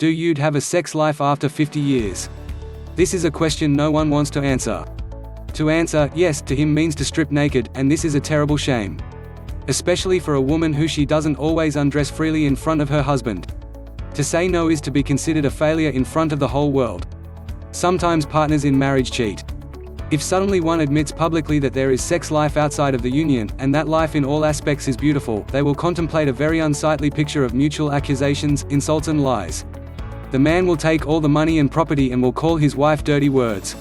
Do you'd have a sex life after 50 years? This is a question no one wants to answer. To answer yes to him means to strip naked, and this is a terrible shame. Especially for a woman who she doesn't always undress freely in front of her husband. To say no is to be considered a failure in front of the whole world. Sometimes partners in marriage cheat. If suddenly one admits publicly that there is sex life outside of the union, and that life in all aspects is beautiful, they will contemplate a very unsightly picture of mutual accusations, insults and lies. The man will take all the money and property and will call his wife dirty words.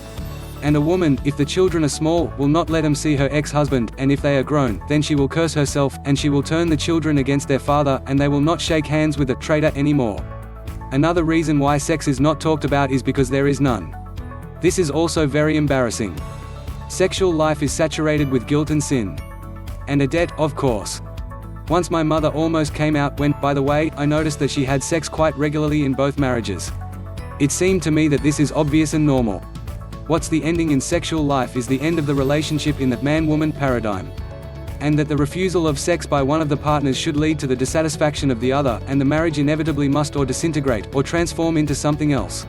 And a woman, if the children are small, will not let him see her ex-husband, and if they are grown, then she will curse herself, and she will turn the children against their father, and they will not shake hands with a traitor anymore. Another reason why sex is not talked about is because there is none. This is also very embarrassing. Sexual life is saturated with guilt and sin. And a debt, of course. Once my mother almost came out when, by the way, I noticed that she had sex quite regularly in both marriages. It seemed to me that this is obvious and normal. What's the ending in sexual life is the end of the relationship in that man-woman paradigm. And that the refusal of sex by one of the partners should lead to the dissatisfaction of the other, and the marriage inevitably must or disintegrate, or transform into something else.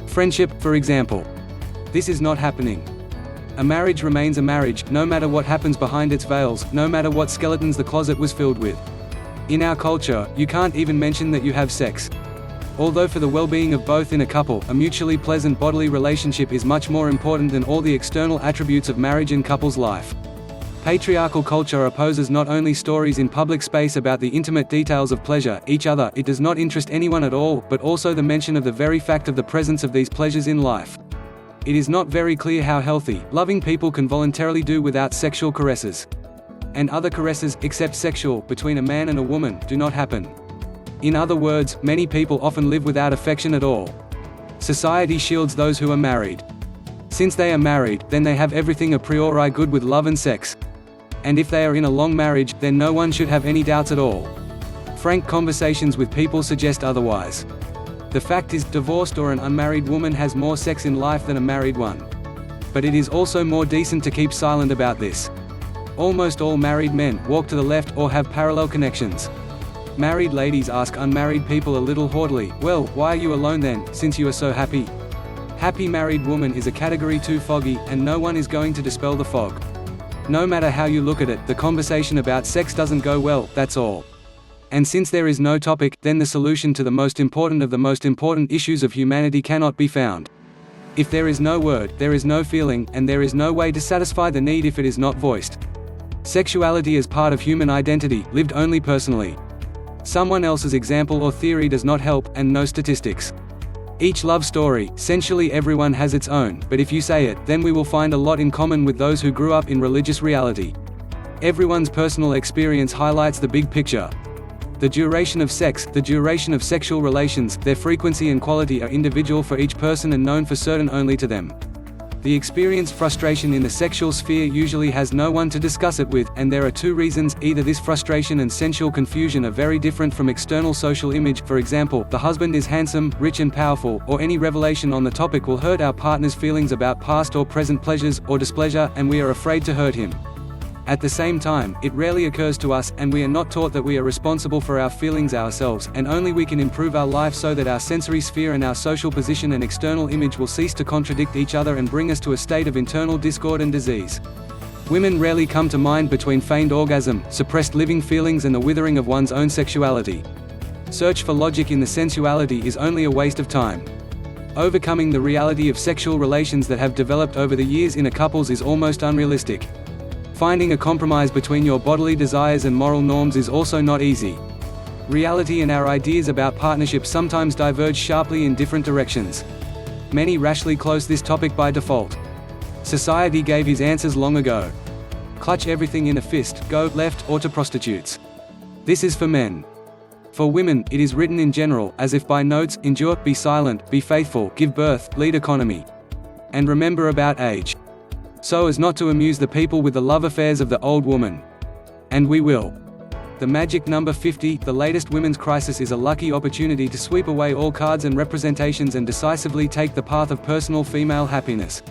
Friendship, for example. This is not happening. A marriage remains a marriage, no matter what happens behind its veils, no matter what skeletons the closet was filled with. In our culture, you can't even mention that you have sex. Although for the well-being of both in a couple, a mutually pleasant bodily relationship is much more important than all the external attributes of marriage and couple's life. Patriarchal culture opposes not only stories in public space about the intimate details of pleasure, each other, it does not interest anyone at all, but also the mention of the very fact of the presence of these pleasures in life. It is not very clear how healthy, loving people can voluntarily do without sexual caresses. And other caresses, except sexual, between a man and a woman, do not happen. In other words, many people often live without affection at all. Society shields those who are married. Since they are married, then they have everything a priori good with love and sex. And if they are in a long marriage, then no one should have any doubts at all. Frank conversations with people suggest otherwise. The fact is, divorced or an unmarried woman has more sex in life than a married one. But it is also more decent to keep silent about this. Almost all married men walk to the left or have parallel connections. Married ladies ask unmarried people a little haughtily, "Well, why are you alone then, since you are so happy?" Happy married woman is a category too foggy, and no one is going to dispel the fog. No matter how you look at it, the conversation about sex doesn't go well, that's all. And since there is no topic, then the solution to the most important of the most important issues of humanity cannot be found. If there is no word, there is no feeling, and there is no way to satisfy the need if it is not voiced. Sexuality is part of human identity, lived only personally. Someone else's example or theory does not help, and no statistics. Each love story, essentially everyone has its own, but if you say it, then we will find a lot in common with those who grew up in religious reality. Everyone's personal experience highlights the big picture. The duration of sex, the duration of sexual relations, their frequency and quality are individual for each person and known for certain only to them. The experienced frustration in the sexual sphere usually has no one to discuss it with, and there are two reasons: either this frustration and sensual confusion are very different from external social image, for example, the husband is handsome, rich and powerful, or any revelation on the topic will hurt our partner's feelings about past or present pleasures, or displeasure, and we are afraid to hurt him. At the same time, it rarely occurs to us, and we are not taught that we are responsible for our feelings ourselves, and only we can improve our life so that our sensory sphere and our social position and external image will cease to contradict each other and bring us to a state of internal discord and disease. Women rarely come to mind between feigned orgasm, suppressed living feelings and the withering of one's own sexuality. Search for logic in the sensuality is only a waste of time. Overcoming the reality of sexual relations that have developed over the years in a couples is almost unrealistic. Finding a compromise between your bodily desires and moral norms is also not easy. Reality and our ideas about partnership sometimes diverge sharply in different directions. Many rashly close this topic by default. Society gave his answers long ago. Clutch everything in a fist, go left, or to prostitutes. This is for men. For women, it is written in general, as if by notes: endure, be silent, be faithful, give birth, lead economy. And remember about age. So as not to amuse the people with the love affairs of the old woman. And we will. The magic number 50, the latest women's crisis, is a lucky opportunity to sweep away all cards and representations and decisively take the path of personal female happiness.